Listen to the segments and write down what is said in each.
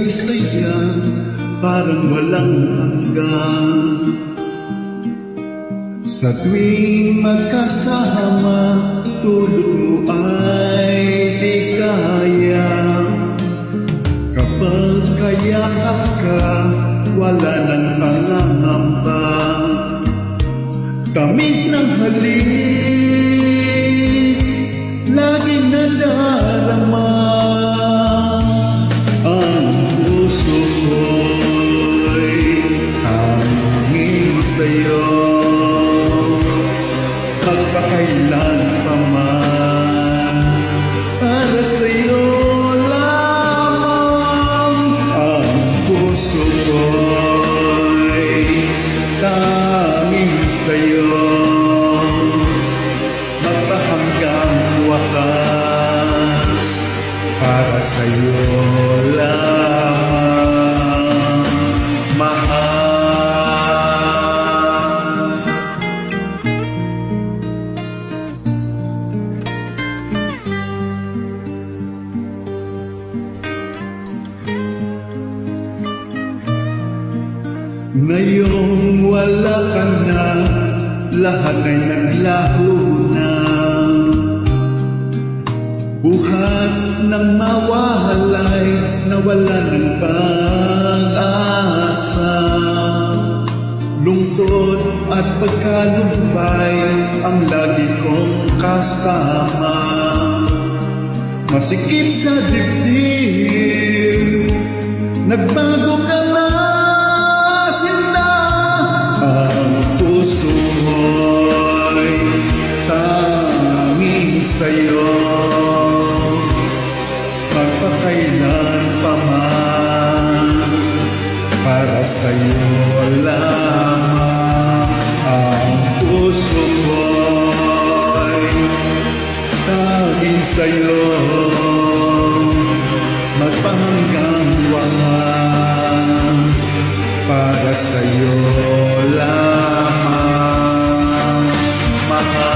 Ika'y saya, parang walang hanggan. Sa tuwing magkasama, tulog mo ay di kaya. Kapag kayakap ka, wala nang pangangamba. Tamis ng halik, laging nadarama. Ang puso ko'y hangin sa'yo, magpakailan pa man. Para sa'yo lamang ang puso ko'y tanging sa'yo, magpahanggang wakas. Para sa'yo lamang, mahal. Ngayong wala ka na, lahat ay naglaho na. Buhat ng mawalay, nawala ng pag-asa. Lungkot at pagkalumbay ang lagi kong kasama. Masikip sa dibdib, nagbago ka na, sinta. Ang puso mo'y tanging sa'yo, magpakailan pa man. Para sa'yo lamang ang puso ko'y tanging sa'yo, magpahanggang wakas. Para sa'yo lamang, mahal.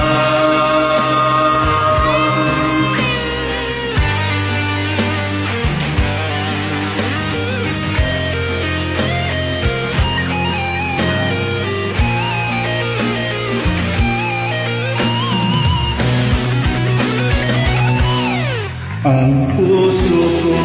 Ang puso ko